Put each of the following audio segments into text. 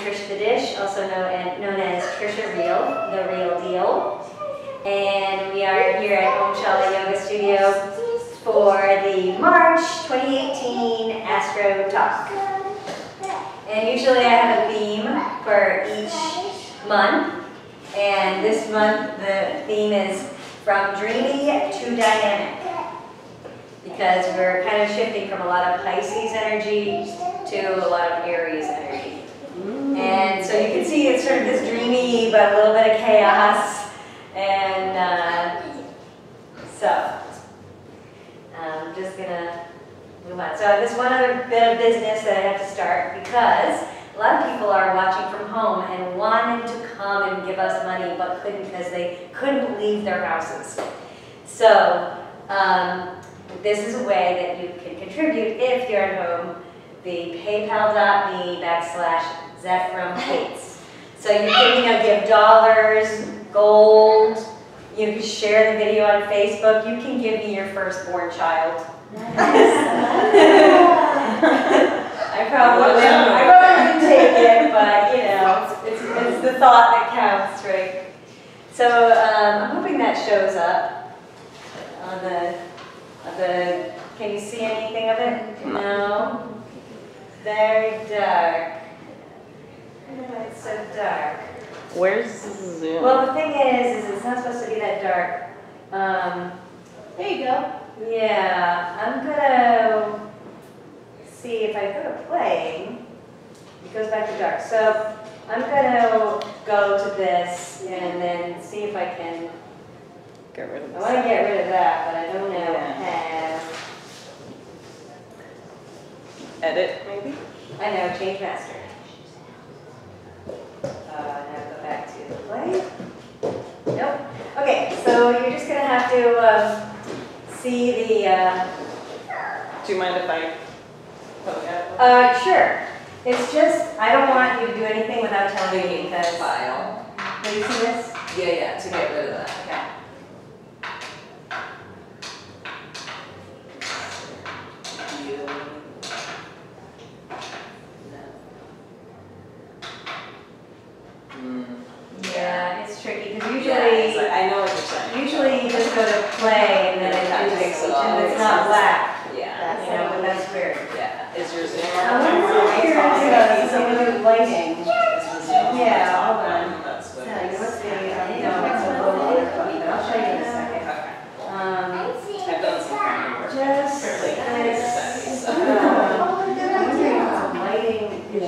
Tricia the Dish, also known as Tricia Riel, the Real Deal. And we are here at Home Shala Yoga Studio for the March 2018 Astro Talk. And usually I have a theme for each month. And this month the theme is From Dreamy to Dynamic. Because we're kind of shifting from a lot of Pisces energy to a lot of Aries energy. And so you can see it's sort of this dreamy, but a little bit of chaos. And so I'm just gonna move on. So this one other bit of business that I have to start, because a lot of people are watching from home and wanted to come and give us money, but couldn't because they couldn't leave their houses. So this is a way that you can contribute if you're at home. The paypal.me/Zephram-Hates. So you can give dollars, gold, you can share the video on Facebook, you can give me your firstborn child. I probably wouldn't take it, but you know, it's the thought that counts, right? So I'm hoping that shows up on the, can you see anything of it? No? Very dark. I don't know why it's so dark. Where's the zoom? Well, the thing is it's not supposed to be that dark. There you go. Yeah, I'm gonna see if I go to playing, it goes back to dark. So I'm gonna go to this and then see if I can Get rid of this. I want to get rid of that, but I don't know Yeah. how. Edit, maybe? I know, change master. Now go back to the play. Nope. Okay, so you're just going to have to see the... Do you mind if I poke at it? Sure. It's just, I don't want you to do anything without telling me because... File. Can you see this? Yeah, to get rid of that. Okay. Yeah, it's tricky because usually I know what you're saying. Usually you just go to play and then it takes it off. And it's not black. Yeah. You know, but that's weird. Yeah. Is your Zoom I on? wonder if you're into lighting. Yeah, hold on. That's what Yeah, it you is. must be, it's a little other button, but I'll show you in a second. I've done some kind of work. Just Fairly this, so. I'm wondering if it's a lighting issue. I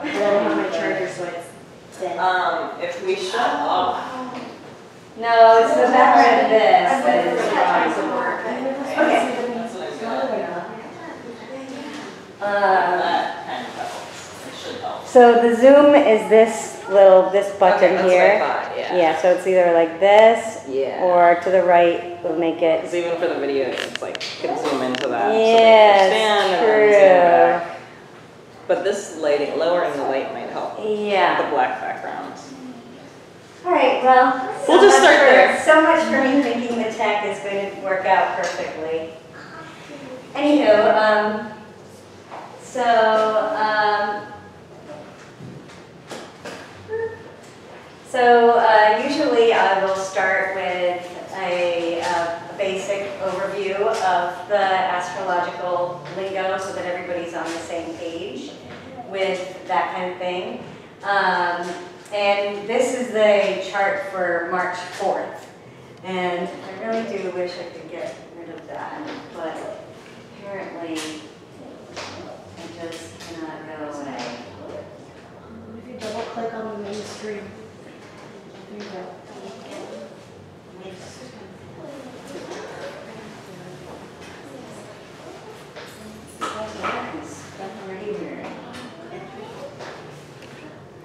don't have my charger, so it's dead. If we shut off. No, it's the background of this that is wrong. Okay. That's what I'm doing. Uh, That kind of helps. It should help. So the zoom is this button that's here. what I thought, yeah. Yeah, so it's either like this Yeah. or to the right will make it. Because even for the video, it's like, you can zoom into that Yes, so they understand and then zoom true. back. But this lighting, lowering the light might help. Yeah. The black background. All right, well, We'll just start there. So much for me thinking the tech is going to work out perfectly. Anywho, usually I will start with a basic overview of the astrological lingo so that everybody's on the same page with that kind of thing. And this is the chart for March 4th. And I really do wish I could get rid of that, but apparently I just cannot go away. If you double click on the main screen. There you go.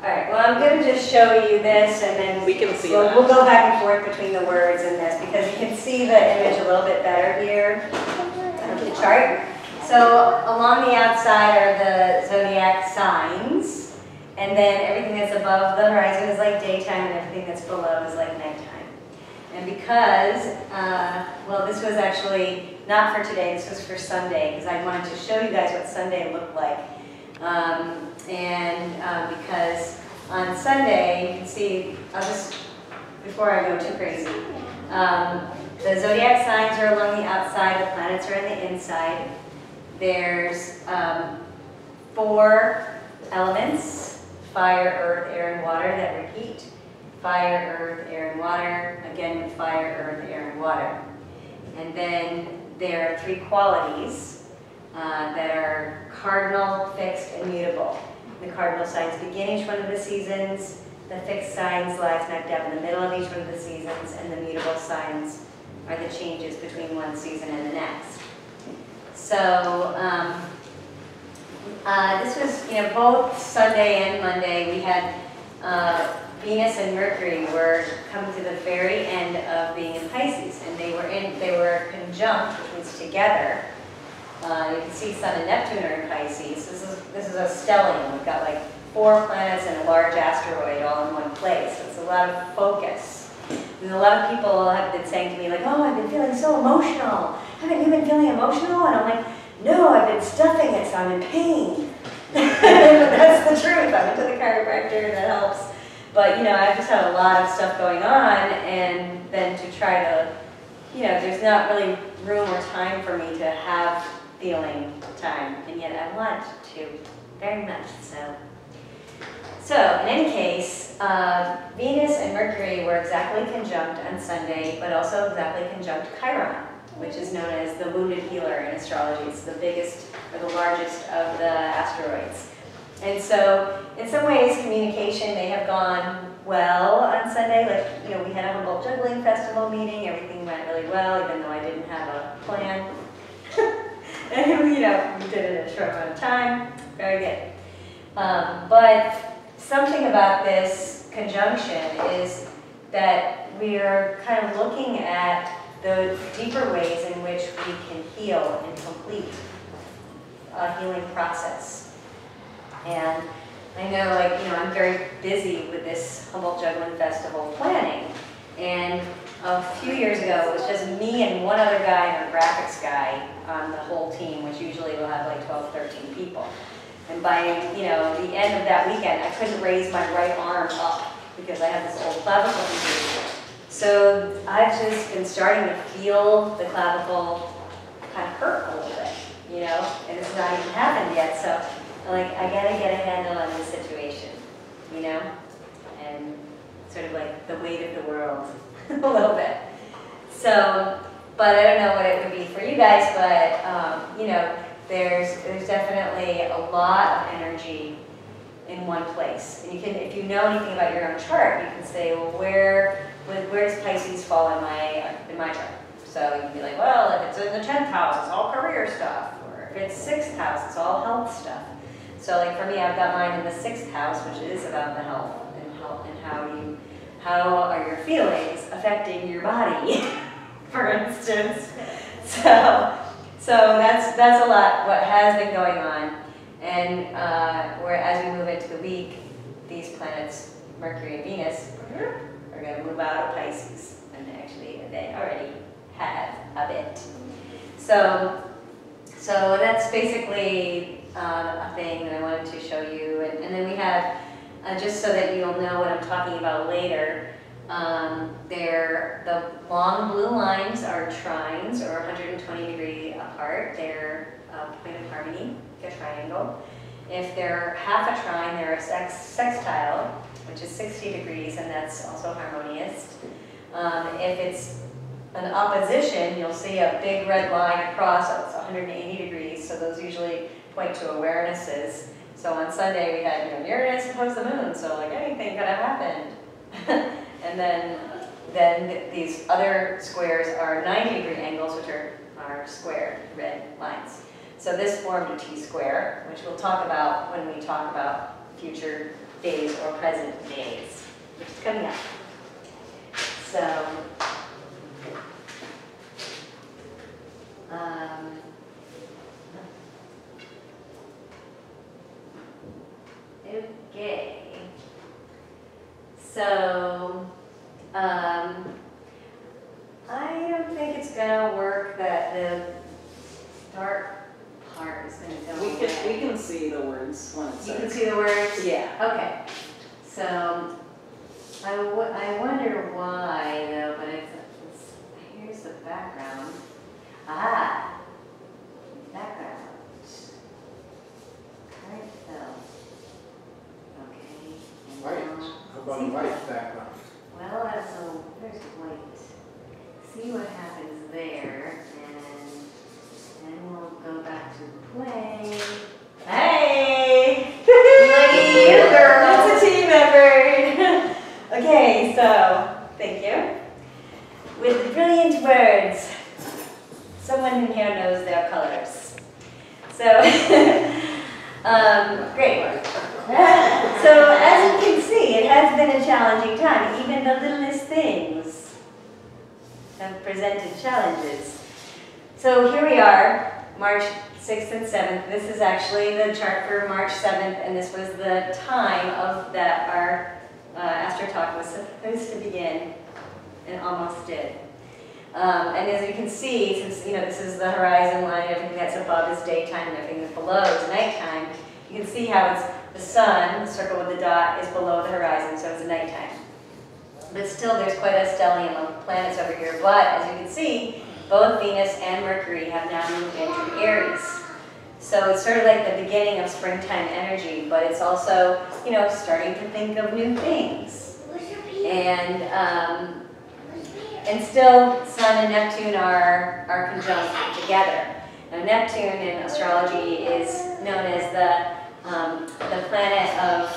Alright, well I'm going to just show you this and then We can see we'll that. go back and forth between the words in this because you can see the image a little bit better here of the chart. So along the outside are the zodiac signs, and then everything that's above the horizon is like daytime and everything that's below is like nighttime. And because, well this was actually not for today, this was for Sunday because I wanted to show you guys what Sunday looked like. And because on Sunday, you can see, before I go too crazy, the zodiac signs are along the outside, the planets are on the inside. There's 4 elements: fire, earth, air, and water that repeat. Fire, earth, air, and water. Again, fire, earth, air, and water. And then there are 3 qualities that are cardinal, fixed, and mutable. The cardinal signs begin each one of the seasons. The fixed signs lie smack dab in the middle of each one of the seasons, and the mutable signs are the changes between one season and the next. So this was, both Sunday and Monday we had Venus and Mercury were coming to the very end of being in Pisces, and they were conjunct, which means together. You can see Sun and Neptune are in Pisces. This is a stellium. We've got like 4 planets and a large asteroid all in one place. So it's a lot of focus. And a lot of people have been saying to me like, "Oh, I've been feeling so emotional. Haven't you been feeling emotional?" And I'm like, "No, I've been stuffing it, so I'm in pain." That's the truth. I went to the chiropractor, that helps. But I've just had a lot of stuff going on, and then to try to, there's not really room or time for me to have feeling time, and yet I want to very much. So in any case, Venus and Mercury were exactly conjunct on Sunday, but also exactly conjunct Chiron, which is known as the wounded healer in astrology. It's the biggest or the largest of the asteroids. And so in some ways, communication may have gone well on Sunday. Like, we had a Humboldt Juggling Festival meeting. Everything went really well, even though I didn't have a plan. And we did it in a short amount of time. Very good. But something about this conjunction is that we are kind of looking at the deeper ways in which we can heal and complete a healing process. And I know, I'm very busy with this Humboldt Juggling Festival planning. And a few years ago, it was just me and one other guy and a graphics guy on the whole team, which usually will have like 12, 13 people. And by, the end of that weekend, I couldn't raise my right arm up because I had this old clavicle injury. So I've just been starting to feel the clavicle kind of hurt a little bit, and it's not even happened yet. So I gotta get a handle on this situation, and sort of like the weight of the world a little bit. So, but I don't know what it would be for you guys, but there's definitely a lot of energy in one place. And you can, if you know anything about your own chart, you can say, well, where does Pisces fall in my chart? So you can be like, well, if it's in the 10th house, it's all career stuff, or if it's 6th house, it's all health stuff. So like for me, I've got mine in the 6th house, which is about the health and how are your feelings affecting your body, for instance. So that's a lot what has been going on, and where as we move into the week, these planets, Mercury and Venus, are going to move out of Pisces, and actually they already have a bit. So that's basically a thing that I wanted to show you, and then we have, just so that you'll know what I'm talking about later, the long blue lines are trines, or 120 degree apart. They're a point of harmony, like a triangle. If they're half a trine, they're a sextile, which is 60 degrees, and that's also harmonious. If it's an opposition, you'll see a big red line across, so it's 180 degrees, so those usually point to awarenesses. So on Sunday we had Uranus opposed the moon, so like anything could have happened. And then these other squares are 90-degree angles, which are square red lines. So this formed a T-square, which we'll talk about when we talk about future days or present days, which is coming up. So, okay. So, I don't think it's gonna work that the dark part is gonna go away. We can see the words when it You can starts. see the words? Yeah. Okay. So, I wonder why though, but here's the background. Ah, background. Current film. Okay. And White. now- How about white background? Well, there's white. See what happens there, and then we'll go back to play. Hey! Look at you, girl! It's a team effort! Okay, so, thank you. With brilliant words, someone in here knows their colors. So, great. So, as you can see, it has been a challenging time. Even the littlest things have presented challenges. So here we are, March 6th and 7th. This is actually the chart for March 7th, and this was the time of that our Astro talk was supposed to begin, and almost did. And as you can see, since this is the horizon line, everything that's above is daytime, and everything that's below is nighttime. You can see how it's the sun, the circle with the dot, is below the horizon, so it's nighttime. But still, there's quite a stellium of planets over here. But as you can see, both Venus and Mercury have now moved into Aries. So it's sort of like the beginning of springtime energy, but it's also, starting to think of new things. And still, Sun and Neptune are conjunct together. Now, Neptune in astrology is known as the planet of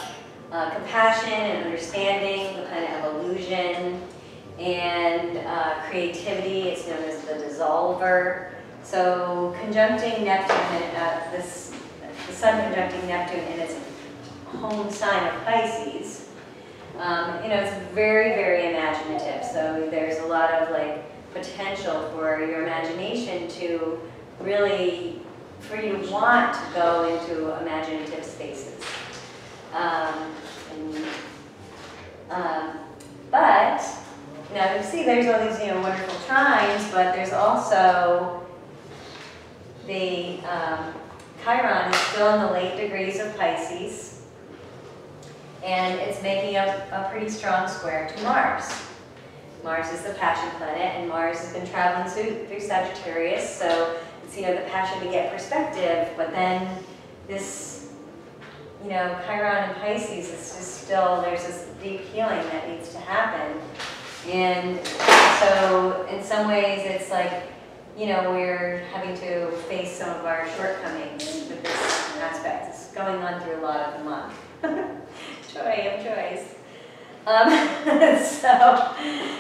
compassion and understanding, the planet of illusion and creativity. It's known as the dissolver. So conjuncting Neptune, the Sun conjuncting Neptune in its home sign of Pisces, it's very, very imaginative. So there's a lot of potential for your imagination to really, for you to want to go into imaginative spaces. But now you see there's all these wonderful trines, but there's also the Chiron is still in the late degrees of Pisces, and it's making a pretty strong square to Mars. Mars is the passion planet, and Mars has been traveling through Sagittarius, so it's the passion to get perspective, but then this Chiron and Pisces is just still, there's this deep healing that needs to happen. And so in some ways it's like, we're having to face some of our shortcomings with this aspect. It's going on through a lot of the month. Joy of joys. So,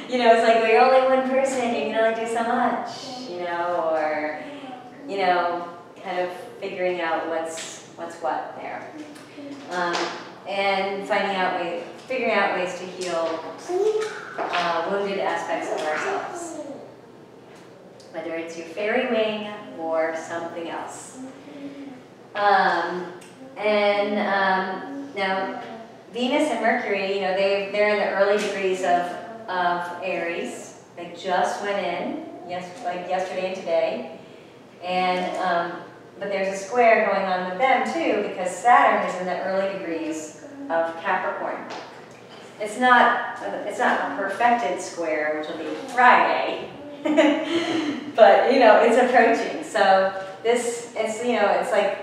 it's like we're only one person, you can only do so much, or, kind of figuring out what's what there. And figuring out ways to heal wounded aspects of ourselves. Whether it's your fairy wing or something else. Now, Venus and Mercury, they're in the early degrees of Aries. They just went in, yesterday and today. And but there's a square going on with them too, because Saturn is in the early degrees of Capricorn. It's not a perfected square, which will be Friday, but it's approaching. So it's like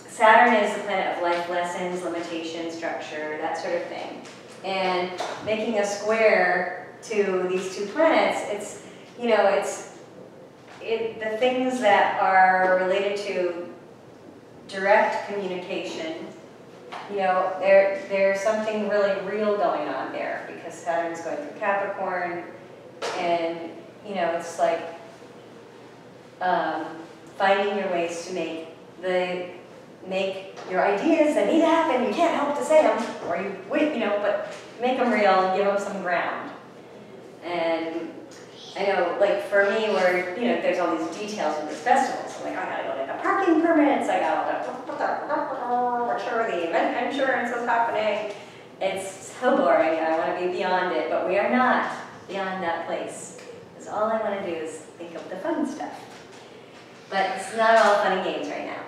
Saturn is the planet of life lessons, limitation, structure, that sort of thing. And making a square to these two planets, the things that are related to direct communication, there's something really real going on there, because Saturn's going through Capricorn, and it's like finding your ways to make your ideas that need to happen. You can't help to say them, or but make them real and give them some ground. And I know, for me, where there's all these details in this festival. So I gotta go get the parking permits. I gotta make sure the event insurance is happening. It's so boring. I want to be beyond it, but we are not beyond that place. Because all I want to do is think of the fun stuff. But it's not all fun and games right now.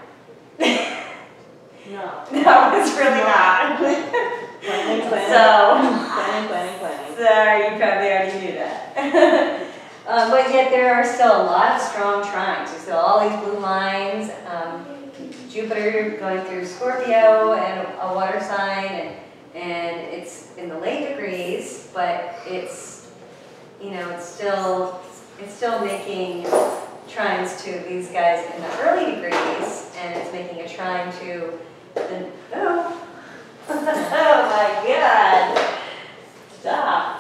No. No, it's really not. Planning. Sorry, you probably already knew that. But yet there are still a lot of strong trines. There's still all these blue lines. Jupiter going through Scorpio and a water sign, and it's in the late degrees, but it's, you know, it's still making trines to these guys in the early degrees, and it's making a trine to the, oh, oh my God, stop.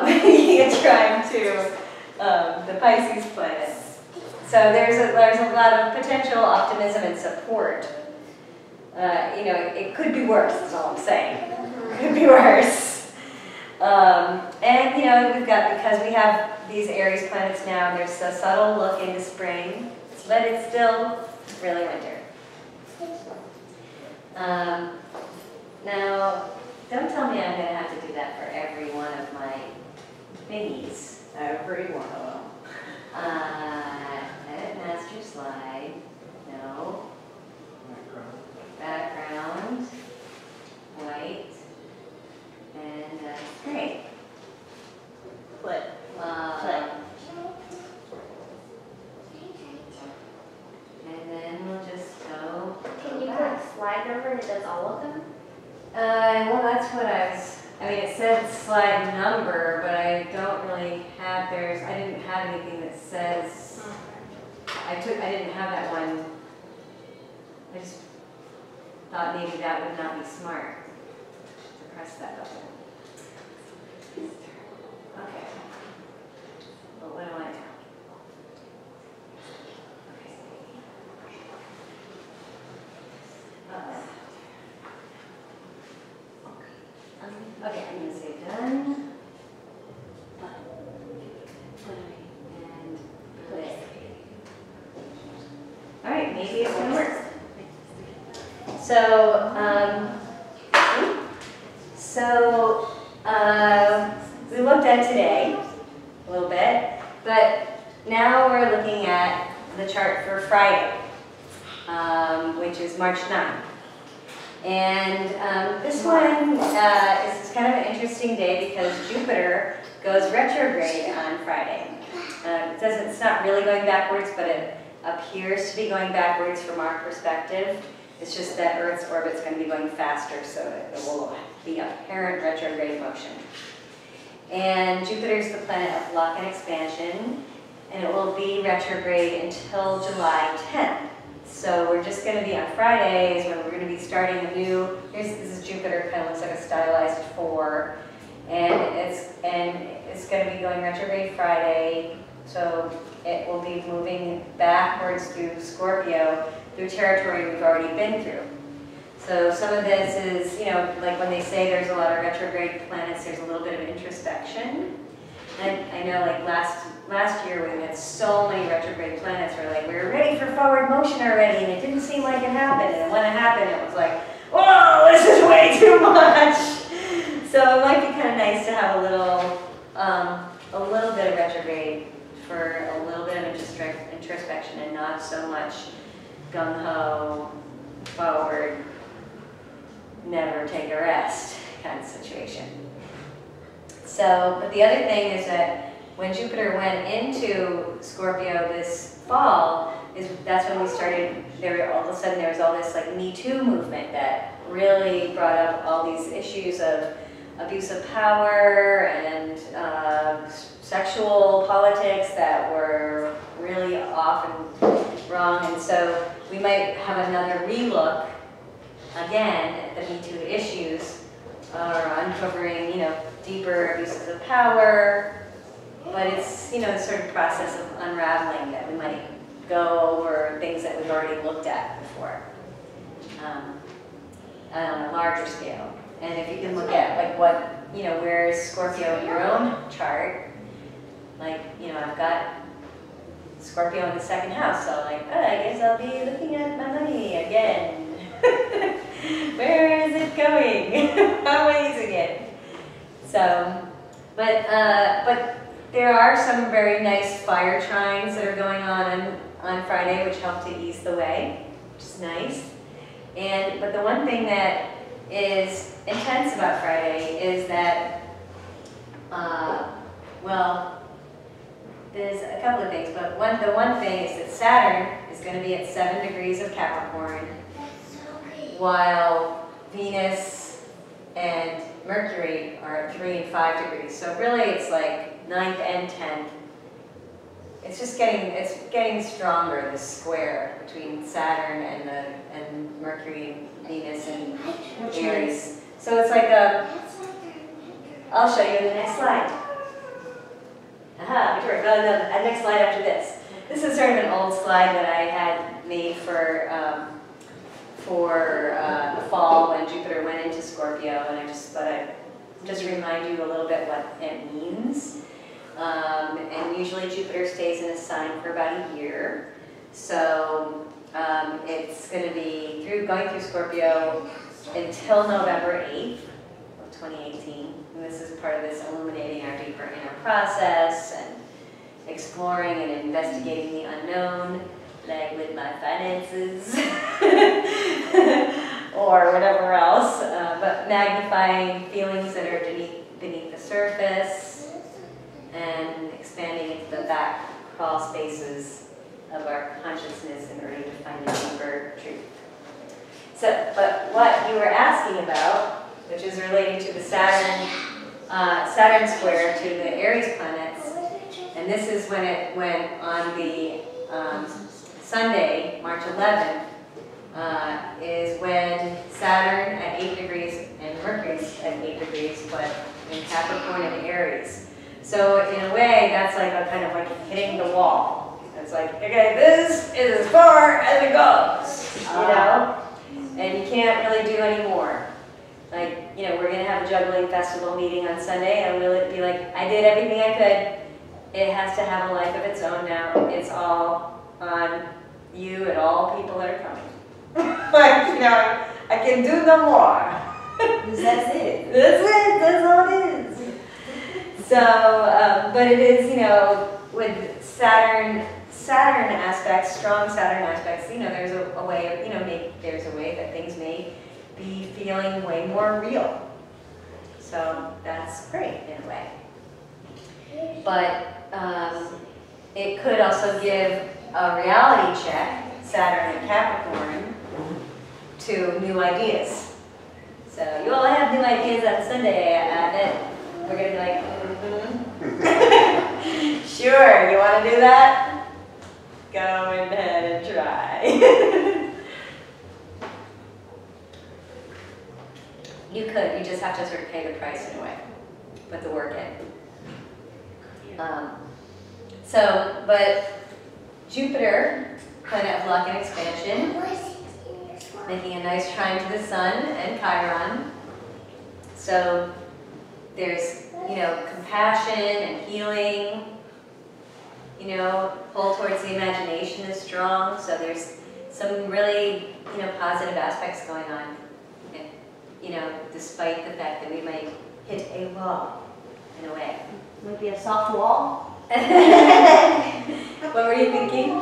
Making a trine to the Pisces planets. So there's a lot of potential optimism and support. You know, it could be worse, that's all I'm saying. It could be worse. And you know, because we have these Aries planets now, and there's a subtle look into spring, but it's still really winter. Now, don't tell me I'm going to have to do that for every one of my thingies. Every one of them. Edit master slide. No. Background. White. And gray. Click. And then we'll just go. Can you back. put slide number and it does all of them? Well, that's what I mean, it said slide number, but I don't really have I didn't have anything that says, I didn't have that one. I just thought maybe that would not be smart to press that button. Okay. But what do I know? Okay, I'm going to say done. And play. All right, maybe it's going to work. We looked at today a little bit, but now we're looking at the chart for Friday, which is March 9th. And this one is kind of an interesting day because Jupiter goes retrograde on Friday. It's not really going backwards, but it appears to be going backwards from our perspective. It's just that Earth's orbit's going to be going faster, so it will be apparent retrograde motion. And Jupiter's the planet of luck and expansion, and it will be retrograde until July 10th. So we're just going to be on Fridays when we're going to be starting a new, this is Jupiter, kind of looks like a stylized 4, and it's going to be going retrograde Friday, so it will be moving backwards through Scorpio, through territory we've already been through. So some of this is, you know, like when they say there's a lot of retrograde planets, there's a little bit of introspection. And I know like last year when we had so many retrograde planets, we were ready for forward motion already, and it didn't seem like it happened. And when it happened, it was like, whoa, this is way too much. So it might be kind of nice to have a little bit of retrograde for a little bit of introspection and not so much gung-ho, forward, never take a rest kind of situation. So, but the other thing is that when Jupiter went into Scorpio this fall, that's when we started, all of a sudden there was all this like Me Too movement that really brought up all these issues of abuse of power and sexual politics that were really off and wrong. And so we might have another relook again at the Me Too issues, or uncovering, you know, deeper abuses of power, but it's, you know, the sort of process of unraveling that we might go over things that we've already looked at before on a larger scale. And if you can look at like what, you know, where's Scorpio in your own chart, like, you know, I've got Scorpio in the second house, so like, oh, I guess I'll be looking at my money again. Where is it going? How am I using it? So, but there are some very nice fire trines that are going on Friday, which help to ease the way, which is nice. But the one thing that is intense about Friday is that, well, there's a couple of things, but the one thing is that Saturn is going to be at 7 degrees of Capricorn, while Venus and Mercury are at 3 and 5 degrees. So really it's like 9th and 10th. It's just getting stronger, this square between Saturn and Mercury and Venus and Aries. So it's like I'll show you in the next slide. Aha, sure. No, next slide after this. This is sort of an old slide that I had made for the fall when Jupiter went into Scorpio, and I just thought I'd just remind you a little bit what it means. And usually Jupiter stays in a sign for about a year. So it's going to be going through Scorpio until November 8th of 2018. And this is part of this illuminating our deeper inner process and exploring and investigating the unknown, like with my finances or whatever else, but magnifying feelings that are beneath the surface and expanding into the back crawl spaces of our consciousness in order to find a deeper truth. So, but what you were asking about, which is relating to the Saturn square to the Aries planets, and this is when it went on the Sunday, March 11th, is when Saturn at 8 degrees and Mercury's at 8 degrees, but in Capricorn and Aries. So in a way, that's like a kind of like hitting the wall. It's like, okay, this is as far as it goes, you know? And you can't really do any more. Like, you know, we're going to have a juggling festival meeting on Sunday, and we'll be like, I did everything I could. It has to have a life of its own now. It's all on you and all people that are coming. Like, you know, I can do no more. That's it. That's it. That's all it is. So, but it is, you know, with Saturn aspects, strong Saturn aspects, you know, there's a way of, you know, there's a way that things may be feeling way more real. So that's great in a way. But it could also give a reality check, Saturn and Capricorn, to new ideas. So you all have new ideas on Sunday, that we're going to be like, sure, you want to do that? Go ahead and try. You could, you just have to sort of pay the price in a way, put the work in. But Jupiter, planet of luck and expansion, making a nice trine to the Sun and Chiron. So there's, you know, compassion and healing, you know, pull towards the imagination is strong. So there's some really, you know, positive aspects going on, you know, despite the fact that we might hit a wall in a way. Might be a soft wall. What were you thinking?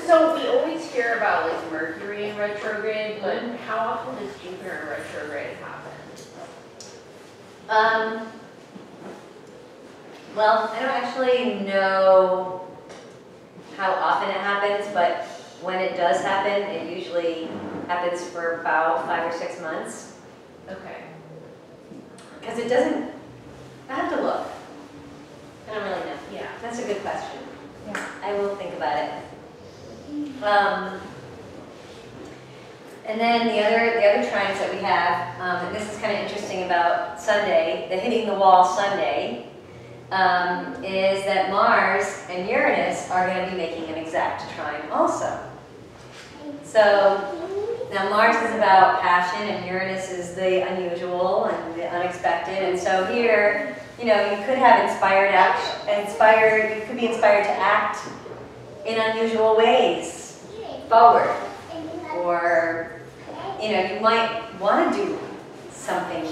So we always hear about like Mercury in retrograde, but how often does Jupiter in retrograde happen? Well, I don't actually know how often it happens, but when it does happen, it usually happens for about 5 or 6 months. Okay. Because it doesn't, I have to look. I don't really know. Yeah. That's a good question. Yeah. I will think about it. And then the other trines that we have, and this is kind of interesting about Sunday, the hitting the wall Sunday, is that Mars and Uranus are going to be making an exact trine also. So now Mars is about passion and Uranus is the unusual and the unexpected. And so here, you know, you could have you could be inspired to act in unusual ways forward. Or, you know, you might want to do something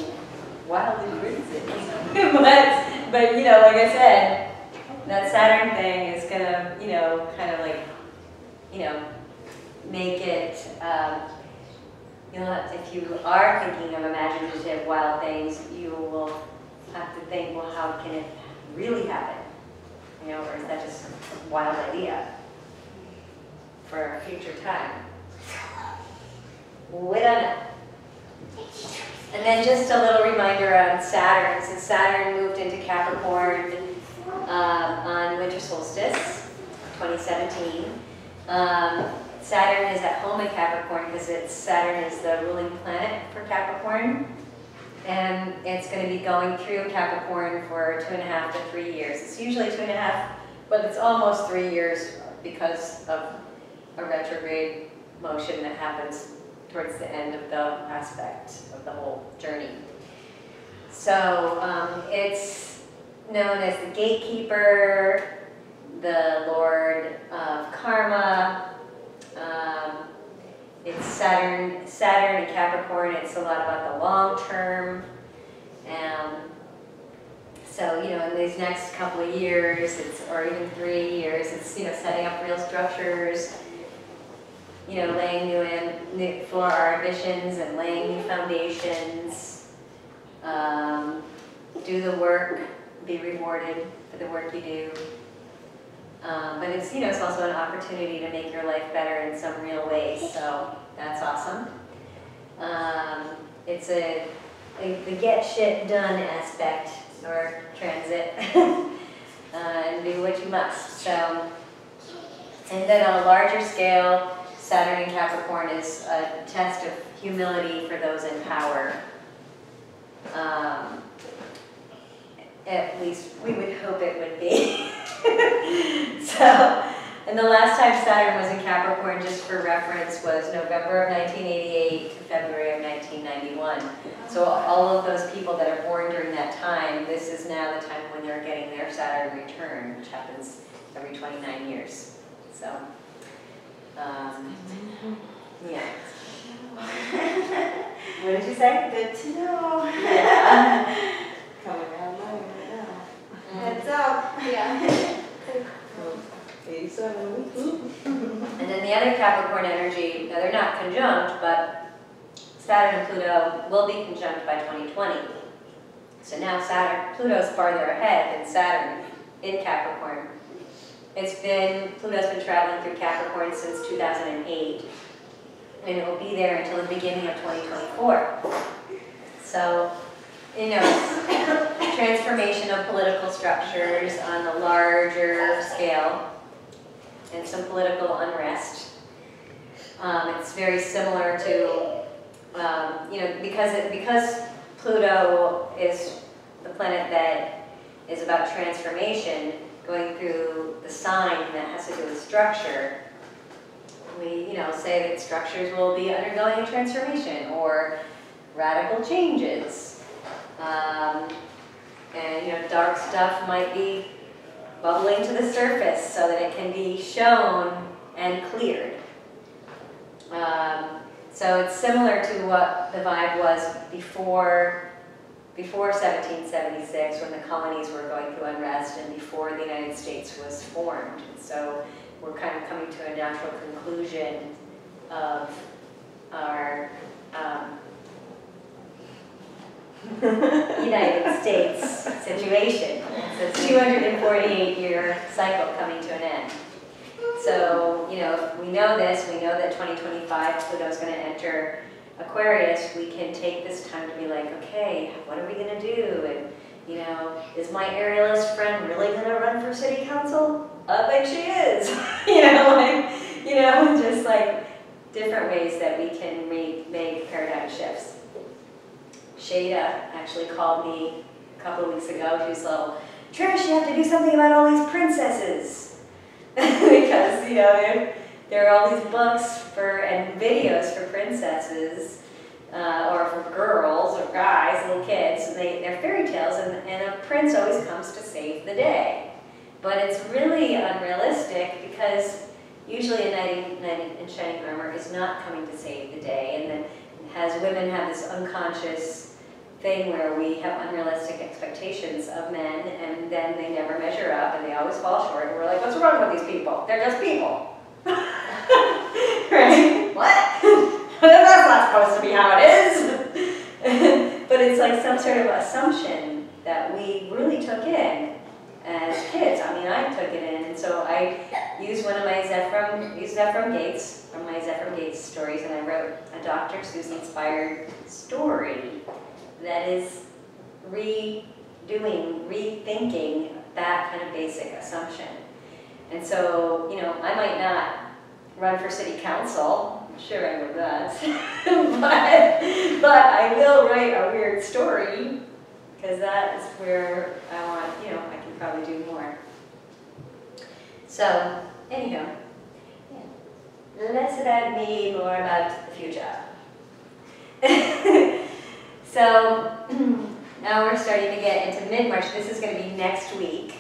wildly crazy. but, you know, like I said, that Saturn thing is going to, you know, kind of like, you know, make it if you are thinking of imaginative wild things, you will have to think, well, how can it really happen? Or is that just a wild idea for a future time? We don't know. And then just a little reminder on Saturn. Since Saturn moved into Capricorn on winter solstice, 2017, Saturn is at home in Capricorn because Saturn is the ruling planet for Capricorn. And it's going to be going through Capricorn for 2.5 to 3 years. It's usually 2.5, but it's almost 3 years because of a retrograde motion that happens towards the end of the aspect of the whole journey. So it's known as the gatekeeper, the lord of karma. It's Saturn and Capricorn. It's a lot about the long term. So in these next couple of years, or even 3 years, it's setting up real structures. Laying new for our ambitions and laying new foundations. Do the work, be rewarded for the work you do. But it's it's also an opportunity to make your life better in some real ways. So that's awesome. It's the get shit done aspect or transit, and do what you must. So, and then on a larger scale, Saturn in Capricorn is a test of humility for those in power. At least we would hope it would be. So, and the last time Saturn was in Capricorn, just for reference, was November of 1988 to February of 1991. So all of those people that are born during that time, this is now the time when they're getting their Saturn return, which happens every 29 years. So. Yeah. What did you say? Good to know. Yeah. Coming around mine right now. Heads up. Yeah. 87. And then the other Capricorn energy, now they're not conjunct, but Saturn and Pluto will be conjunct by 2020. So now Pluto's farther ahead than Saturn in Capricorn. Pluto's been traveling through Capricorn since 2008, and it will be there until the beginning of 2024. So, transformation of political structures on a larger scale, and some political unrest. It's very similar to, because Pluto is the planet that is about transformation, going through the sign that has to do with structure. We, say that structures will be undergoing a transformation or radical changes. And, dark stuff might be bubbling to the surface so that it can be shown and cleared. So it's similar to what the vibe was before 1776, when the colonies were going through unrest and before the United States was formed. So we're kind of coming to a natural conclusion of our United States situation. So it's a 248-year cycle coming to an end. So, we know this, we know that 2025 Pluto's going to enter Aquarius. We can take this time to be like, okay, what are we going to do? And, is my aerialist friend really going to run for city council? I think she is. Just like different ways that we can make paradigm shifts. Shada actually called me a couple of weeks ago. She was like, Trish, you have to do something about all these princesses. Because, there are all these books and videos for princesses, or for girls or guys, little kids, and they're fairy tales, and a prince always comes to save the day. But it's really unrealistic because usually a knight in shining armor is not coming to save the day, and then women have this unconscious thing where we have unrealistic expectations of men, and then they never measure up, and they always fall short, and we're like, what's wrong with these people? They're just people. Right? What? That's not supposed to be how it is. But it's like some sort of assumption that we really took in as kids. I mean, I took it in, and so I used one of my Zephram Gates, from my Zephram Gates stories, and I wrote a Dr. Seuss inspired story that is rethinking that kind of basic assumption. And so, you know, I might not run for city council, I'm sure I would not, but I will write a weird story, because that is where I want, you know, I can probably do more. So, anyhow, less about me, more about the future. So, now we're starting to get into mid-March. This is going to be next week,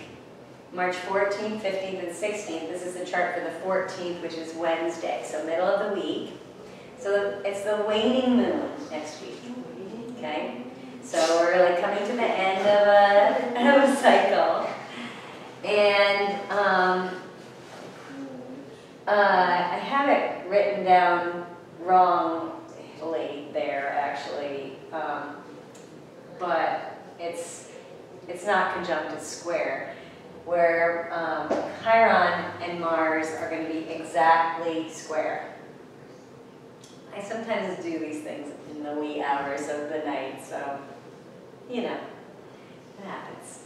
March 14th, 15th, and 16th. This is the chart for the 14th, which is Wednesday, so middle of the week. So it's the waning moon next week, okay? So we're like coming to the end of a cycle. And I have it written down wrongly there, actually. But it's not conjunct, it's square, where Chiron and Mars are going to be exactly square. I sometimes do these things in the wee hours of the night, so, you know, it happens.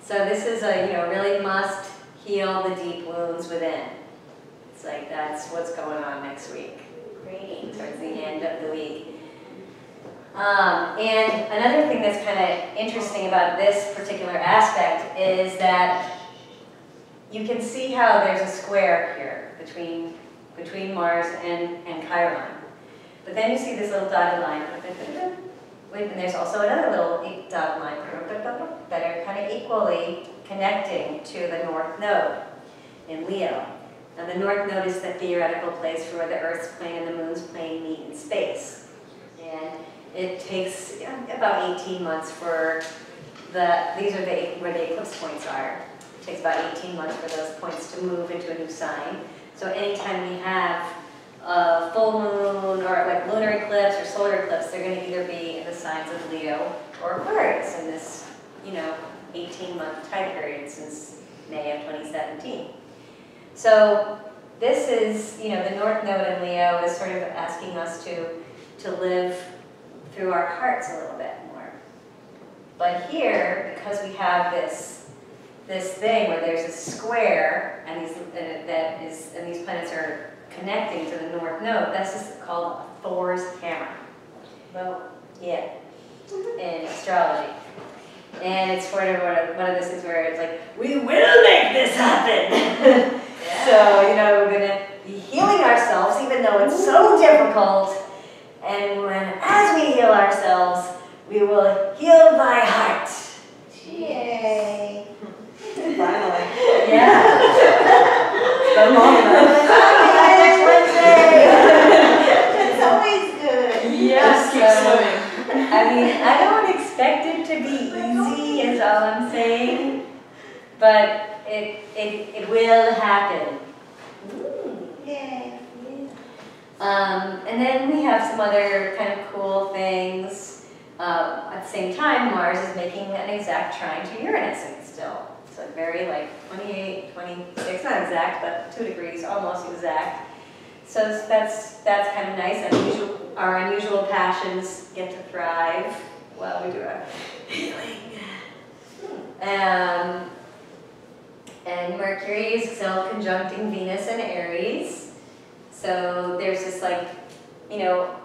So this is a, you know, really must heal the deep wounds within. It's like that's what's going on next week, towards the end of the week. And another thing that's kind of interesting about this particular aspect is that you can see how there's a square here between Mars and Chiron. But then you see this little dotted line, and there's also another little dotted line that are kind of equally connecting to the North Node in Leo. Now the North Node is the theoretical place for where the Earth's plane and the Moon's plane meet in space. And it takes about 18 months for these are where the eclipse points are. It takes about 18 months for those points to move into a new sign. So anytime we have a full moon or like lunar eclipse or solar eclipse, they're going to either be in the signs of Leo or Aquarius in this, you know, 18-month time period since May of 2017. So this is, you know, the North Node in Leo is sort of asking us to live through our hearts a little bit more. But here, because we have this thing where there's a square and these planets are connecting to the North Node, that's just called Thor's hammer. Well, yeah, in astrology. And it's sort of one of those things where it's like, we will make this happen! So, you know, we're going to be healing ourselves even though it's so difficult. And as we heal ourselves, we will heal thy heart. Yay! Finally. Yeah. The moment. Next Wednesday. It's always good. Yes, keep swimming. I mean, I don't expect it to be easy, is all I'm saying, but it will happen. Yay. And then we have some other kind of cool things. At the same time, Mars is making an exact trine to Uranus still. So very like 28, 26, not exact, but 2 degrees, almost exact. So that's kind of nice. Our unusual passions get to thrive while we do our healing. And Mercury is still conjuncting Venus and Aries. So there's this like, you know,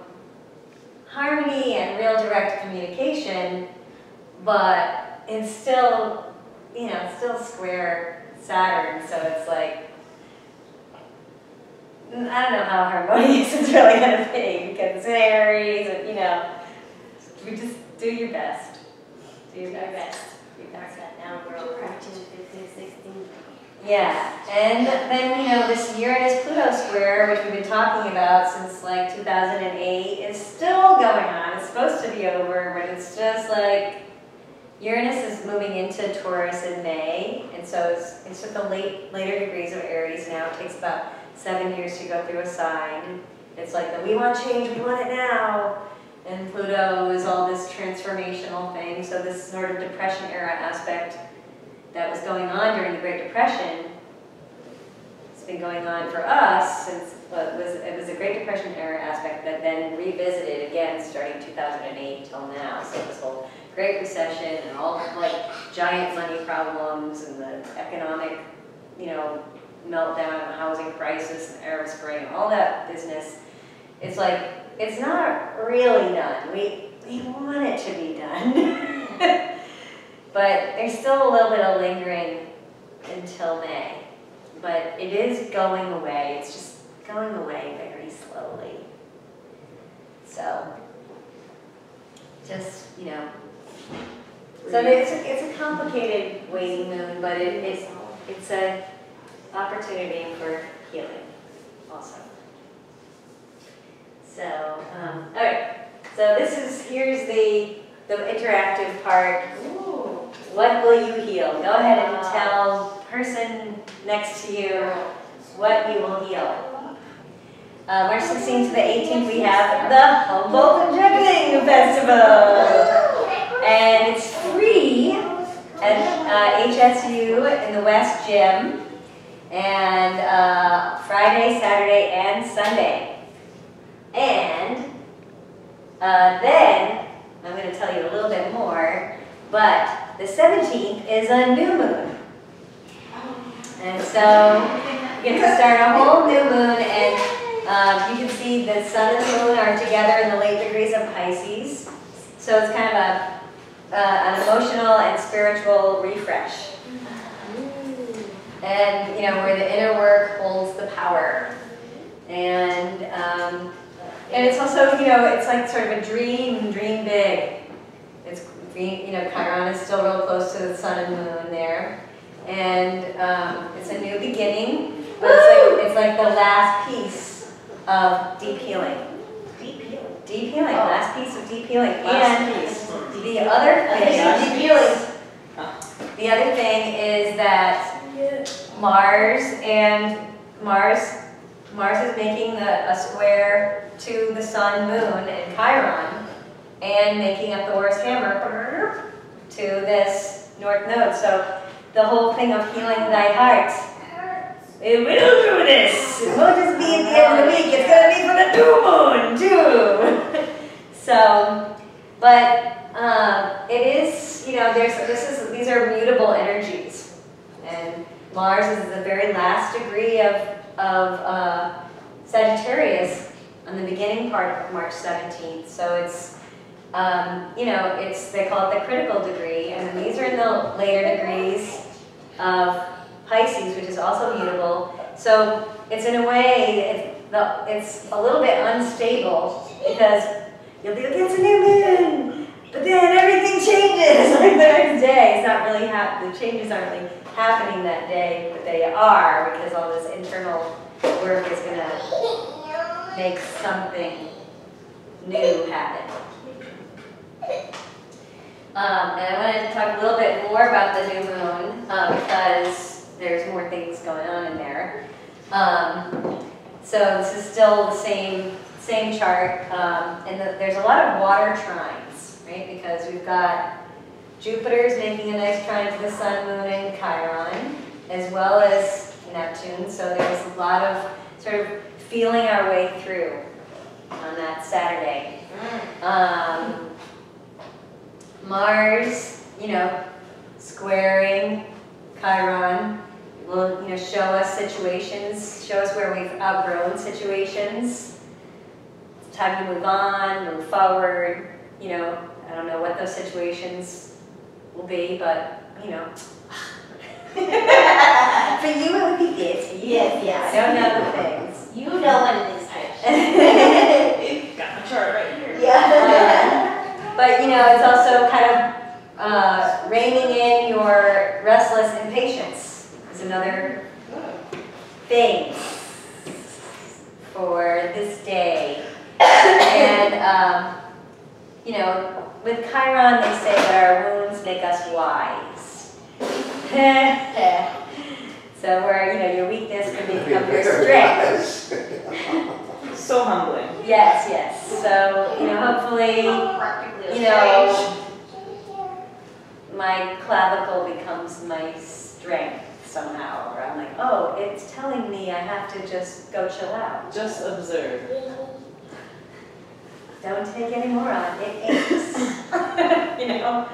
harmony and real direct communication, but it's still, you know, it's still square Saturn, so it's like, I don't know how harmonious it's really going to be, because it's in Aries, and, you know, we just do your best. Do your best. That's that now we're all practicing 15, 16. Yeah, and then, you know, this Uranus-Pluto square, which we've been talking about since like 2008, is still going on. It's supposed to be over, but it's just like, Uranus is moving into Taurus in May, and so it's at the later degrees of Aries now. It takes about 7 years to go through a sign. It's like the we want change, we want it now. And Pluto is all this transformational thing. So this sort of Depression era aspect that was going on during the Great Depression, it's been going on for us since it was a Great Depression era aspect that then revisited again starting 2008 till now. So this whole Great Recession and all like giant money problems and the economic, you know, meltdown and the housing crisis and Arab Spring, all that business. It's like, it's not really done. We want it to be done. But there's still a little bit of lingering until May. But it is going away. It's just going away very slowly. So, just, you know. So it's a complicated waning moon, but it's an opportunity for healing also. So, all right. So here's the interactive part. Ooh. What will you heal? Go ahead and tell person next to you what you will heal. March 16th to the 18th, we have the Humboldt and Juggling Festival. And it's free at HSU in the West Gym. And Friday, Saturday, and Sunday. And then, I'm going to tell you a little bit more, but the 17th is a new moon. And so, you get to start a whole new moon, and you can see the sun and the moon are together in the late degrees of Pisces. So it's kind of an emotional and spiritual refresh. And, you know, where the inner work holds the power. And it's also, you know, it's like sort of a dream big. It's, you know, Chiron is still real close to the sun and moon there. And it's a new beginning, but it's like the last piece of deep healing. Deep healing? Deep healing, last piece of deep healing. And the other thing, deep healing. The other thing is that Mars is making a square to the sun, moon, and Chiron, and making a Thor's hammer to this north node. So the whole thing of healing thy heart, it will do this. It won't just be at the end of the week. It's going to be for the new moon too. So, but it is, you know, these are mutable energies, and Mars is the very last degree of Sagittarius on the beginning part of March 17th. So it's, you know, they call it the critical degree, and then these are in the later degrees of Pisces, which is also mutable. So it's in a way, it's a little bit unstable because you'll be like, it's a new moon, but then everything changes like the next day. It's not really the changes aren't really happening that day, but they are because all this internal work is going to make something new happen. And I wanted to talk a little bit more about the new moon because there's more things going on in there. So this is still the same chart, and there's a lot of water trines, right? Because we've got Jupiter's making a nice trine to the sun, moon, and Chiron, as well as Neptune. So there's a lot of sort of feeling our way through on that Saturday. Mars, you know, squaring Chiron will, you know, show us situations, show us where we've outgrown situations. It's time to move on, move forward. You know, I don't know what those situations will be, but, you know. For you it would be this. Yes. I don't know the things. You know what it is, Got my chart right here. Yeah. But, you know, it's also kind of reining in your restless impatience is another thing for this day. And, you know, with Chiron, they say that our wounds make us wise. So where, you know, your weakness can become your strength. So humbling. Yes, yes. So, hopefully, Practically my clavicle becomes my strength somehow. Or I'm like, oh, it's telling me I have to just go chill out. Just observe. Don't take any more on. It aches. As long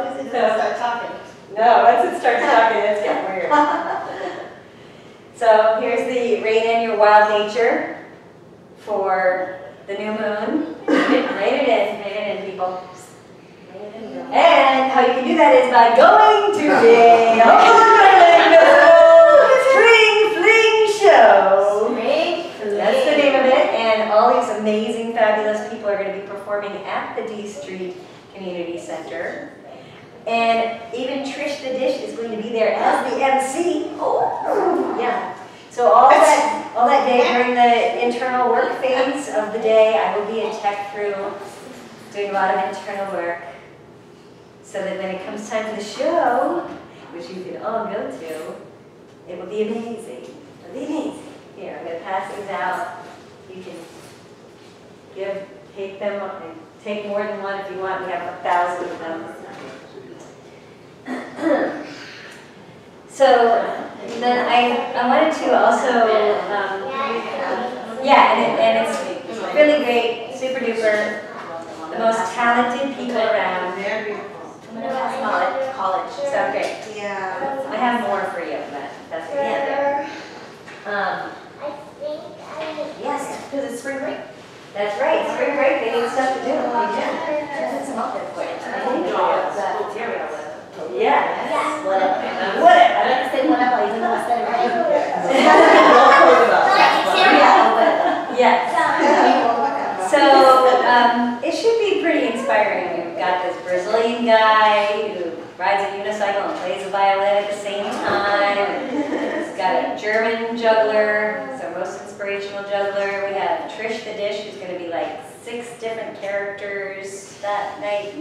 as it doesn't start talking. No, once it starts talking, it's getting weird. So here's the rein in your wild nature for the new moon. Rein it in, people. And how you can do that is by going to the Spring Fling Show. That's the name of it, and all these amazing, fabulous people are going to be performing at the D Street Community Center. And even Trish the Dish is going to be there as the MC. Oh, yeah. So all that day during the internal work phase of the day, I will be in tech through doing a lot of internal work, so that when it comes time for the show, which you can all go to, it will be amazing. It'll be amazing. Here, I'm going to pass these out. You can take them, and take more than one if you want. We have 1,000 of them. So then I wanted to also, and it's really great, super duper, the most talented people around. I'm going to pass college, so great. Yeah. I have more for you, but that's the end. Yes, because it's spring break. That's right, spring break, they need stuff to do. There's some outfit for you. Yes. Whatever. I like to say whatever, even though I said it right. Yes. So, it should be pretty inspiring. We've got this Brazilian guy who rides a unicycle and plays a violin at the same time. He's got a German juggler, so most inspirational juggler. We have Trish the Dish, who's going to be like 6 different characters that night.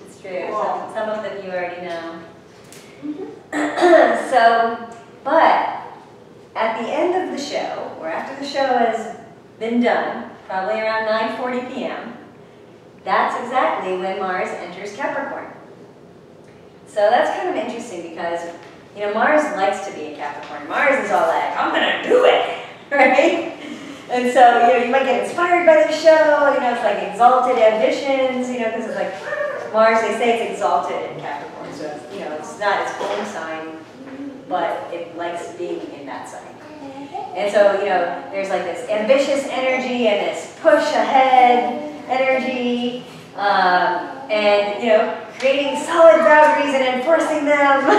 It's true. Some of them you already know. But at the end of the show, or after the show has been done, probably around 9:40 p.m., that's exactly when Mars enters Capricorn. So that's kind of interesting because, Mars likes to be a Capricorn. Mars is all like, I'm going to do it, right? And so, you might get inspired by the show, it's like exalted ambitions, because it's like, Mars, they say it's exalted in Capricorn, so it's, it's not its own sign, but it likes being in that sign. And so, there's like this ambitious energy and this push ahead energy, and, creating solid boundaries and enforcing them.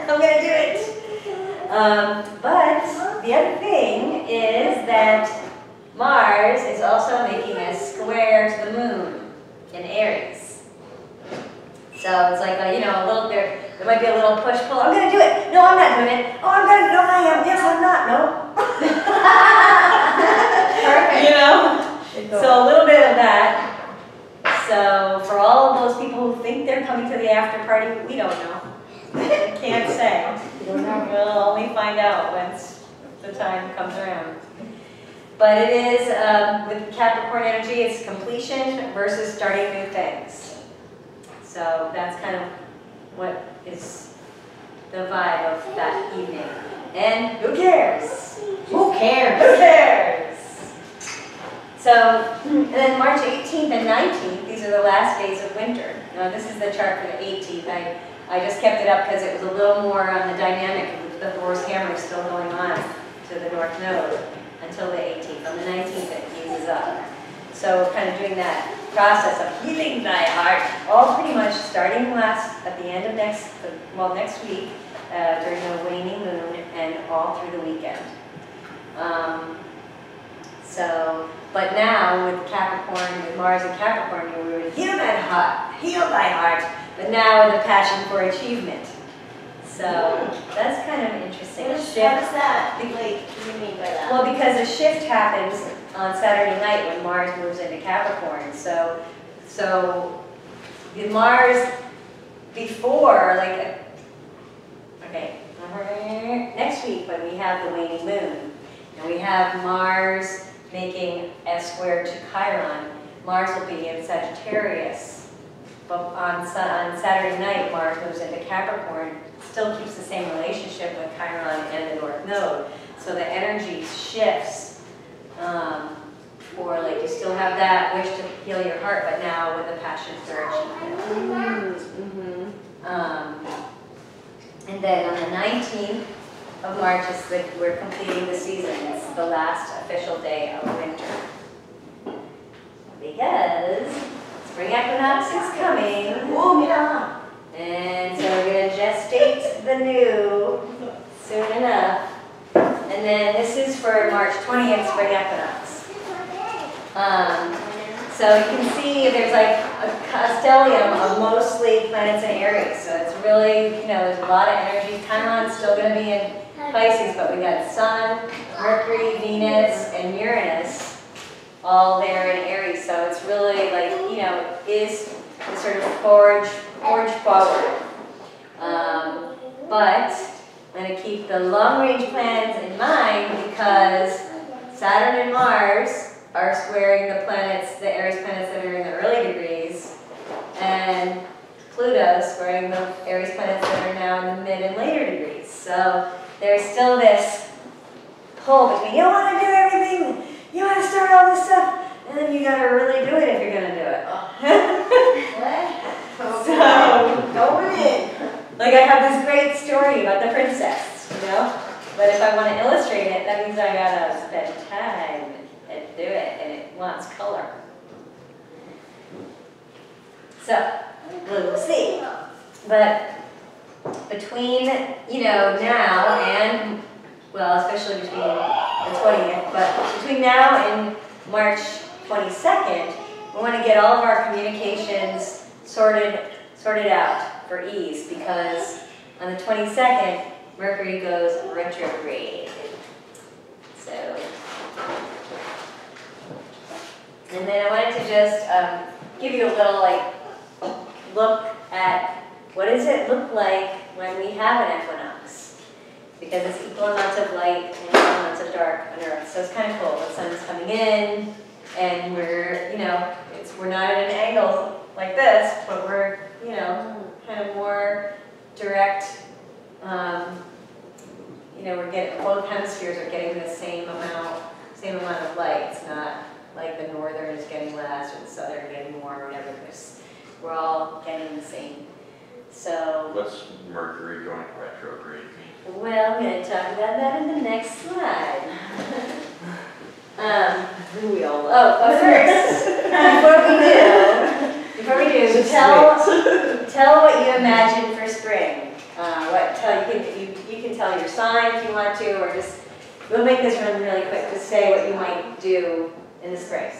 I'm going to do it. But the other thing is that Mars is also making a square to the moon in Aries. So it's like, a little, there might be a little push-pull. I'm going to do it. No, I'm not doing it. Oh, I'm going to, no, I am. Yes, I'm not. No. Perfect. So a little bit of that. So for all of those people who think they're coming to the after party, we don't know. Can't say. We'll only find out once the time comes around. But it is, with Capricorn energy, it's completion versus starting new things. So that's kind of what is the vibe of that evening. And who cares? Who cares? Who cares? So, and then March 18th and 19th, these are the last days of winter. Now this is the chart for the 18th. I just kept it up because it was a little more on the dynamic of the Thor's hammer still going on to the North Node until the 18th. On the 19th it eases up. So we're kind of doing that process of healing thy heart, all pretty much starting at the end of next week, during the waning moon and all through the weekend. But now with Capricorn, with Mars and Capricorn, we would heal thy heart, but now with a passion for achievement. So that's kind of interesting. What is that? What do you mean by that? Well, because a shift happens on Saturday night when Mars moves into Capricorn. So the Mars before, next week when we have the waning moon, And we have Mars making S squared to Chiron. Mars will be in Sagittarius. But on Saturday night, Mars moves into Capricorn, still keeps the same relationship with Chiron and the North Node. So the energy shifts, or like you still have that wish to heal your heart, but now with a passion for achievement. And then on the 19th of March, we're completing the season. It's the last official day of winter. Because spring equinox is coming. Oh, yeah. And so we're going to gestate the new soon enough. And then this is for March 20th, spring equinox. So you can see there's like a stellium of mostly planets in Aries. So it's really, there's a lot of energy. Chiron's still going to be in Pisces, but we got Sun, Mercury, Venus, and Uranus all there in Aries. So it's really like, is the sort of forge forward. But I'm going to keep the long-range plans in mind because Saturn and Mars are squaring the planets, the Aries planets that are in the early degrees, and Pluto squaring the Aries planets that are now in the mid and later degrees. So there's still this pull between, you want to do everything, you want to start all this stuff, and then you got to really do it if you're going to do it. So, Going in. like I have this great story about the princess, but if I want to illustrate it, that means I got to spend time and do it, and it wants color. So, we'll see. But between, now and, well, especially between the 20th, but between now and March 22nd, we want to get all of our communications sorted out for ease, because on the 22nd, Mercury goes retrograde. So, and then I wanted to just give you a little look at what does it look like when we have an equinox, because it's equal amounts of light and equal amounts of dark on Earth. So it's kind of cool. The sun's coming in, and we're we're not at an angle like this, but we're kind of more direct. We're getting, both hemispheres are getting the same amount of light. It's not like the northern is getting less or the southern getting more or whatever. We're all getting the same. So. What's Mercury going retrograde mean? Well, I'm going to talk about that in the next slide. We all But first, before we do, tell what you imagine for spring. You can tell your sign if you want to, or just, we'll make this run really quick. Just say what you might do in the spring.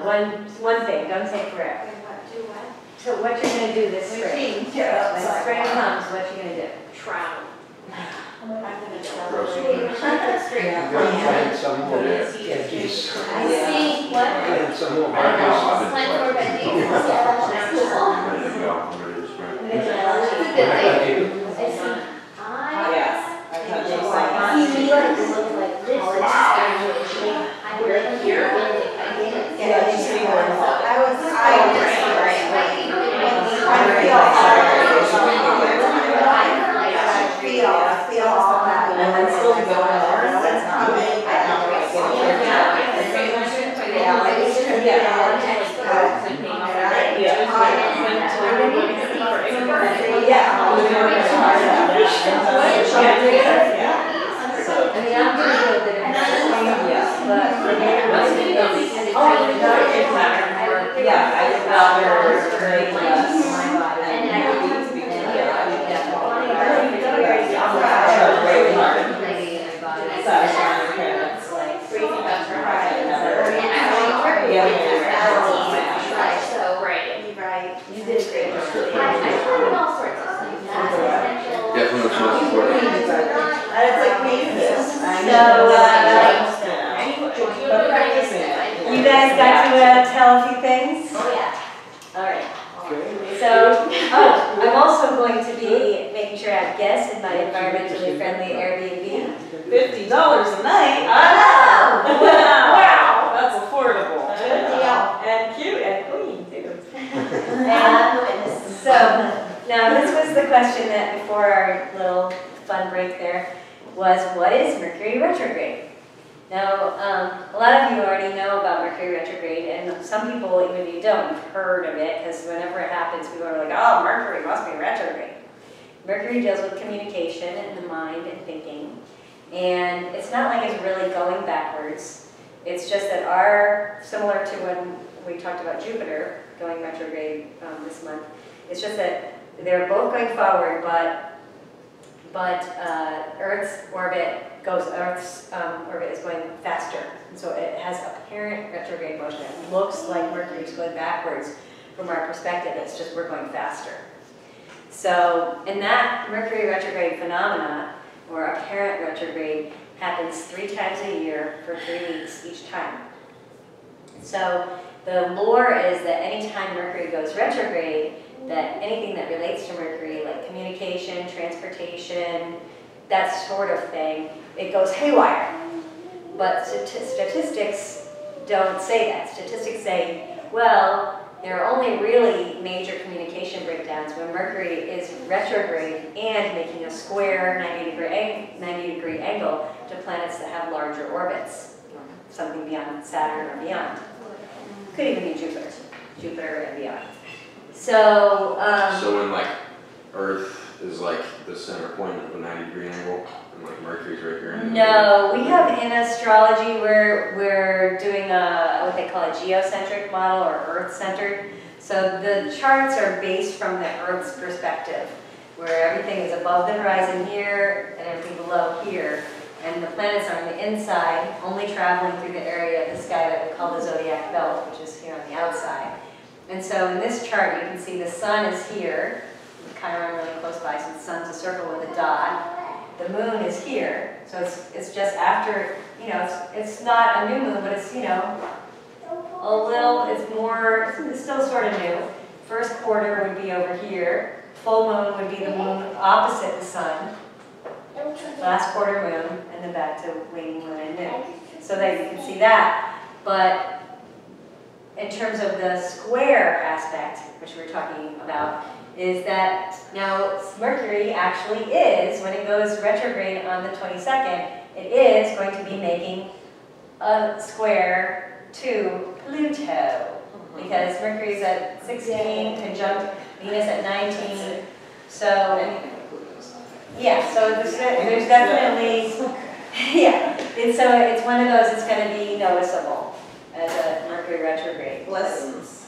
One thing, don't say forever. Do what? So what you're going to do this spring. When spring comes, what you're going to do. Travel. I'm going to Grow tell some you. things. Plant some more veggies. I see what? Plant some more I know, veggies. I've been Plant more trying. veggies. I'm ready to go, I'm ready to sprint. I've had those See, signs. you like to look like this. We're here. Yeah, just see where it's at. I feel all that. And it's still going on. That's not big. You guys got to tell a few things? Oh, yeah. All right. So, I'm also going to be making sure I have guests in my environmentally friendly Airbnb. $50 a night. Oh, no! Wow, that's affordable. Good deal. And cute and clean too. And so, now this was the question that before our little fun break there was, what is Mercury retrograde? Now, a lot of you already know about Mercury retrograde, and some people, even if you don't, you've heard of it, because whenever it happens, people are like, oh, Mercury must be retrograde. Mercury deals with communication and the mind and thinking, and it's not like it's really going backwards. It's just that similar to when we talked about Jupiter going retrograde this month, it's just that they're both going forward, but Earth's orbit is going faster. And so it has apparent retrograde motion. It looks like Mercury's going backwards from our perspective. It's just we're going faster. So, and that Mercury retrograde phenomena, or apparent retrograde, happens 3 times a year for 3 weeks each time. So the lore is that anytime Mercury goes retrograde, that anything that relates to Mercury, like communication, transportation, that sort of thing, it goes haywire. But statistics don't say that. Statistics say, well, there are only really major communication breakdowns when Mercury is retrograde and making a square 90-degree angle to planets that have larger orbits, something beyond Saturn or beyond. Could even be Jupiter and beyond. So, So when like Earth is like the center point of a 90-degree angle, and like Mercury's right here. no, we have in astrology we're doing what they call a geocentric model, or Earth-centered. So the charts are based from the Earth's perspective, where everything is above the horizon here and everything below here. And the planets are on the inside, only traveling through the area of the sky that we call the zodiac belt, which is here on the outside. And so in this chart, you can see the sun is here, with Chiron really close by, so the sun's a circle with a dot. The moon is here, so it's just after, it's not a new moon, but it's, a little, it's still sort of new. First quarter would be over here. Full moon would be the moon opposite the sun. Last quarter moon, and then back to waning moon and new. So that you can see that. But in terms of the square aspect, which we're talking about, is that now Mercury actually is, when it goes retrograde on the 22nd, it is going to be making a square to Pluto, because Mercury's at 16, conjunct Venus at 19, so yeah, so there's definitely, yeah, and so it's one of those that's going to be noticeable as a Mercury retrograde. Lessons.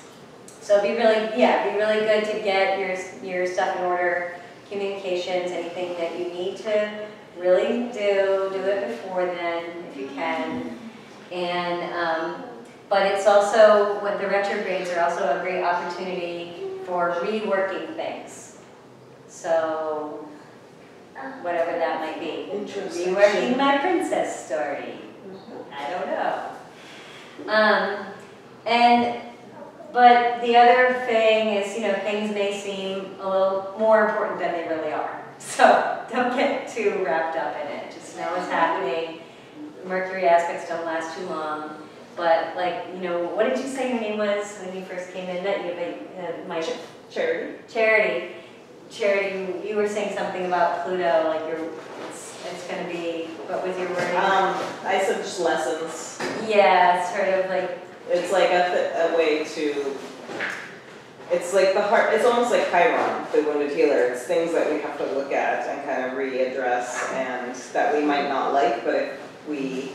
So it'd be really good to get your stuff in order, communications, anything that you need to really do it before then if you can. And but it's also, what the retrogrades are also a great opportunity for reworking things. So whatever that might be. Reworking my princess story. I don't know. But the other thing is, things may seem a little more important than they really are. So don't get too wrapped up in it. Just know what's happening. Mercury aspects don't last too long. But what did you say your name was when you first came in? My Charity. Charity, you were saying something about Pluto, like it's going to be, what was your word? I said just lessons. Yeah, it's sort of like, it's like a way to, it's like it's almost like Chiron, the wounded healer. It's things that we have to look at and kind of readdress, and that we might not like, but if we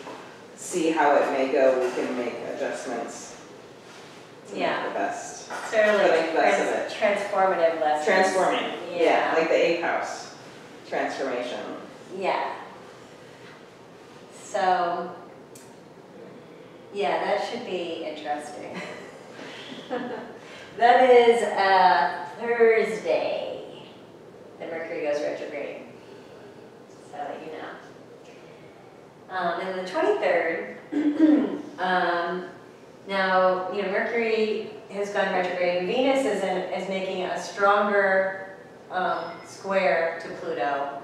see how it may go, we can make adjustments to make the best. Sort of like that's transformative lessons. Transforming, yeah, like the 8th house, transformation. Yeah. So, yeah, that should be interesting. That is Thursday that Mercury goes retrograde. So that you know. And the 23rd, now, Mercury has gone retrograde. Venus is making a stronger square to Pluto,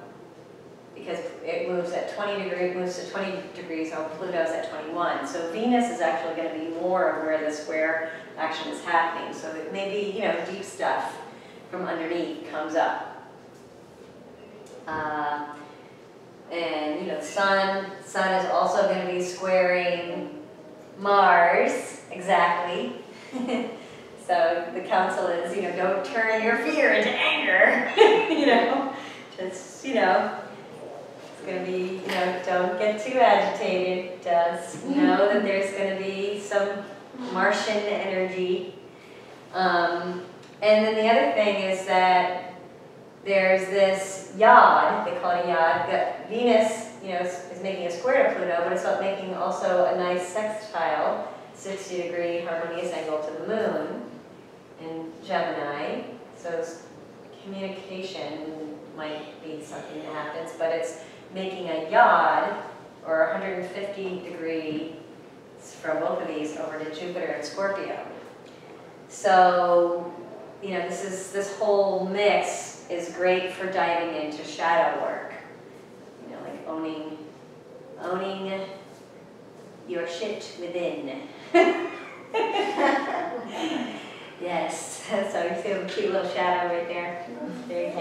because it moves at 20 degrees, moves to 20 degrees, while Pluto's at 21. So Venus is actually going to be more of where the square action is happening. So that maybe, you know, deep stuff from underneath comes up. And, you know, the sun is also going to be squaring Mars, exactly. So the counsel is, you know, don't turn your fear into anger, you know, just, you know, it's going to be, you know, don't get too agitated, just know that there's going to be some Martian energy. And then the other thing is that there's this yod, they call it a yod, that Venus, you know, is making a square to Pluto, but it's making also a nice sextile, 60-degree harmonious angle to the moon in Gemini. So communication might be something that happens, but it's making a yod, or 150 from both of these over to Jupiter and Scorpio. So, you know, this whole mix is great for diving into shadow work. You know, like owning your shit within. Yes, so you see a cute little shadow right there. There you go.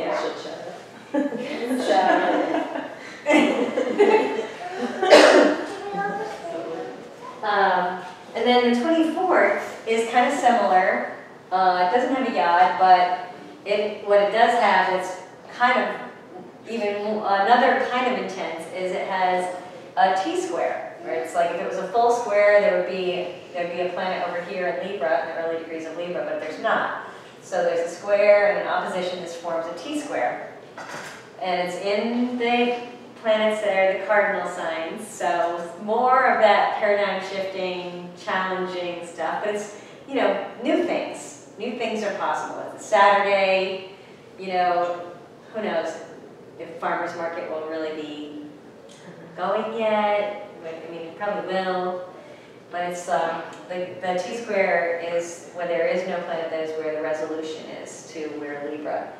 And then the 24th is kind of similar. It doesn't have a yod, but what it does have is kind of even another kind of intense is it has a T-square, right? It's like if it was a full square, there'd be a planet over here in Libra, in the early degrees of Libra, but there's not. So there's a square and an opposition. This forms a T-square, and it's in the planets that are the cardinal signs. So more of that paradigm shifting, challenging stuff, but it's, you know, new things. New things are possible. It's a Saturday, you know, who knows if farmer's market will really be going yet. I mean, it probably will. But it's the T-square is where there is no planet, that is where the resolution is to where Libra.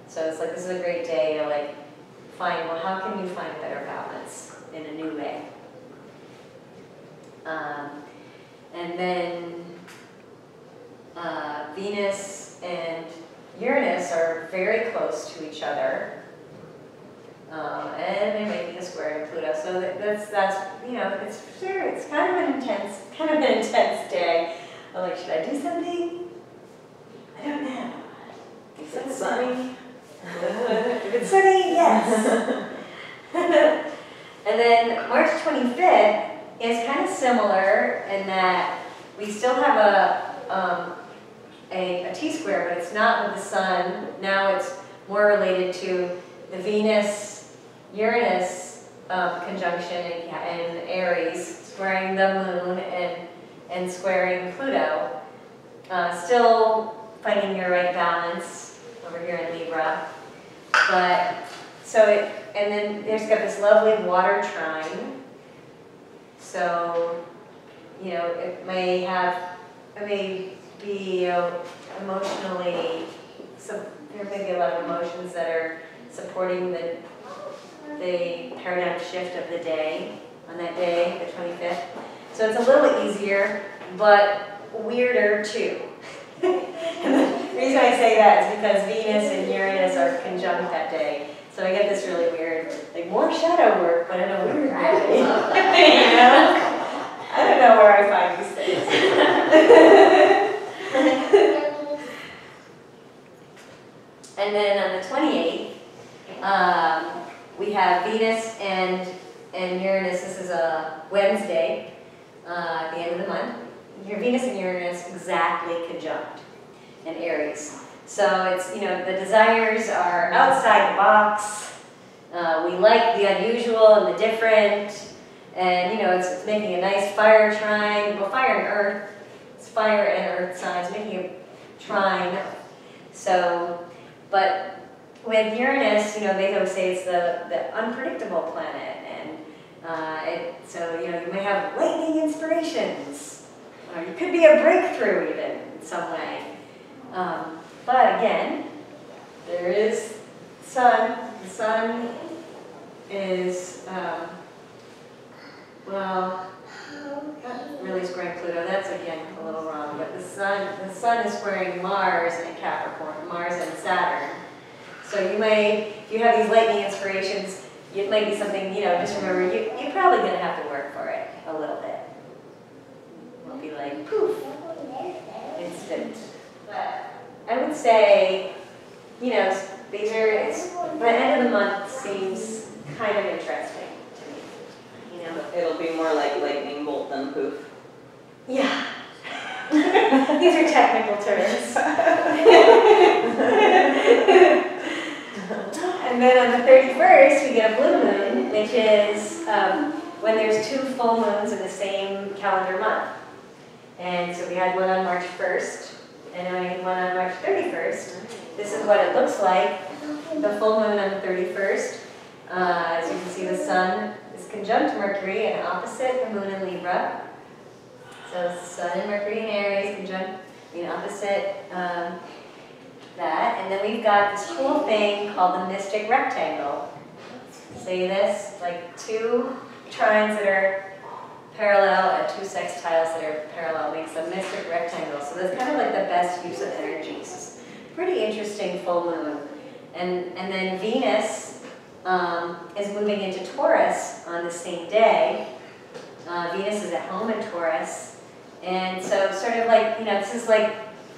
So it's like, this is a great day to like find, well, how can you find a better balance in a new way? And then Venus and Uranus are very close to each other, and they're making a square to Pluto. So that's you know, it's kind of an intense day. I'm like, should I do something? I don't know. Is it sunny? If it's sunny, yes. And then March 25th is kind of similar in that we still have a T-square, but it's not with the sun. Now it's more related to the Venus-Uranus conjunction in Aries, squaring the moon and squaring Pluto. Still finding your right balance over here in Libra. But, and then there's got this lovely water trine. So, you know, it may be emotionally, there may be a lot of emotions that are supporting the paradigm shift of the day, on that day, the 25th. So it's a little easier, but weirder too. And the reason I say that is because Venus and Uranus are conjunct that day. So I get this really weird, like more shadow work, but in a weird way. You know? I don't know where I find these things. And then on the 28th, we have Venus and Uranus. This is a Wednesday at the end of the month. Your Venus and Uranus exactly conjunct in Aries. So it's, you know, the desires are outside the box. We like the unusual and the different. And, you know, it's making a nice fire trine. Well, fire and earth. It's fire and earth signs, making a trine. So, but with Uranus, you know, they always say it's the unpredictable planet. And so, you know, you may have lightning inspirations. Or it could be a breakthrough even in some way. But again, there is sun. The sun is, well, not really squaring Pluto, that's again a little wrong, but the sun is squaring Mars and Capricorn, Mars and Saturn. So you may, if you have these lightning inspirations, it might be something, just remember, you're probably going to have to work for it a little bit. It won't be like, poof, instant. But I would say, the end of the month seems kind of interesting to me, It'll be more like lightning bolt than poof. Yeah. These are technical terms. And then on the 31st, we get a blue moon, which is when there's 2 full moons in the same calendar month. And so we had one on March 1st, and then we had one on March 31st. This is what it looks like, the full moon on the 31st. As you can see, the sun is conjunct Mercury and opposite the moon in Libra. So Sun and Mercury in Aries, conjunct, opposite that. And then we've got this cool thing called the mystic rectangle. See this? Like 2 trines that are parallel and 2 sextiles that are parallel makes a mystic rectangle. So that's kind of like the best use of energies. Pretty interesting full moon. And then Venus is moving into Taurus on the same day. Venus is at home in Taurus. And so sort of like, this is like,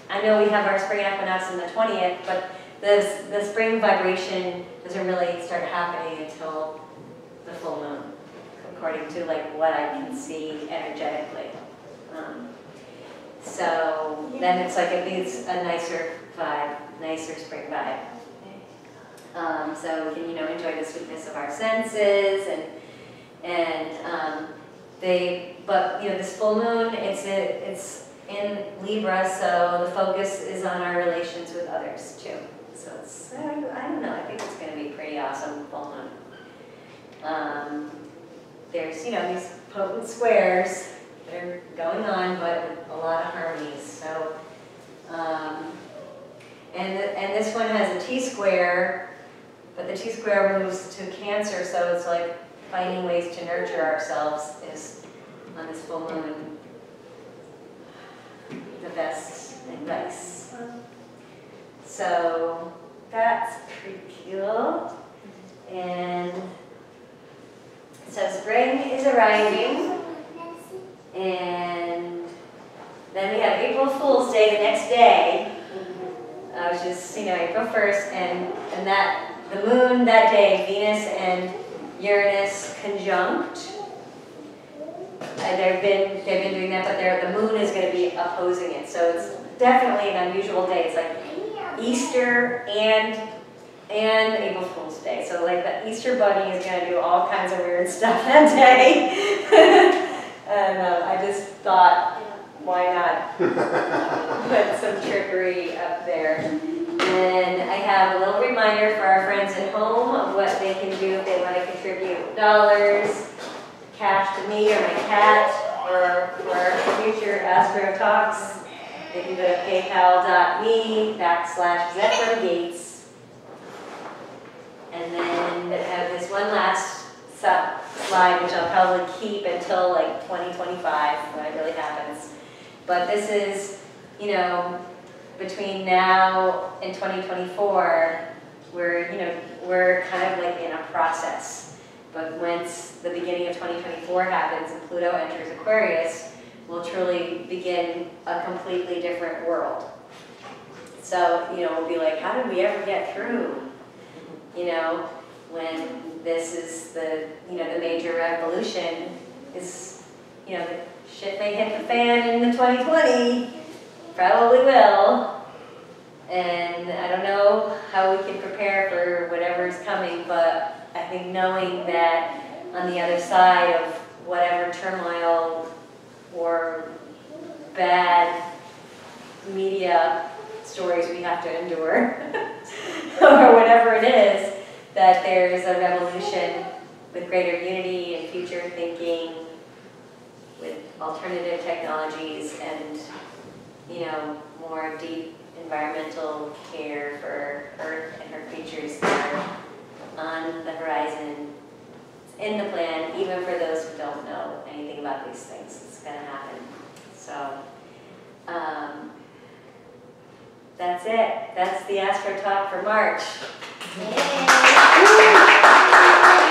I know we have our spring equinox on the 20th, but the spring vibration doesn't really start happening until the full moon, according to like what I can see energetically. So then it's like it's a nicer vibe, nicer spring vibe. So we can, enjoy the sweetness of our senses but this full moon, it's in Libra, so the focus is on our relations with others too. So it's, I don't know, I think it's going to be pretty awesome full moon. There's, these potent squares that are going on, but with a lot of harmonies. So, and this one has a T-square, but the T-square moves to Cancer, so it's like finding ways to nurture ourselves is, on this full moon, the best advice. So that's pretty cool. And so spring is arriving, and then we have April Fool's Day the next day, which is April 1st, and that the moon that day, Venus and Uranus conjunct. They've been doing that, but the moon is going to be opposing it. So it's definitely an unusual day. It's like Easter and April Fool's Day. So like the Easter bunny is going to do all kinds of weird stuff that day. And I just thought, why not put some trickery up there. And I have a little reminder for our friends at home of what they can do if they want to contribute dollars, cash to me or my cat, or for our future Astro Talks. They can go to paypal.me/ZephyrGates. And then I have this one last slide, which I'll probably keep until like 2025 when it really happens. But this is, between now and 2024, we're kind of like in a process. But once the beginning of 2024 happens and Pluto enters Aquarius, we'll truly begin a completely different world. So, we'll be like, how did we ever get through? When this is the major revolution is, the shit may hit the fan in the 2020, probably will. And I don't know how we can prepare for whatever's coming, but I think knowing that on the other side of whatever turmoil or bad media stories we have to endure, or whatever it is, that there's a revolution with greater unity and future thinking, with alternative technologies and, more deep environmental care for Earth and her creatures that are on the horizon. in the plan, even for those who don't know anything about these things. It's gonna happen. So, that's it. That's the Astro Talk for March. Yay!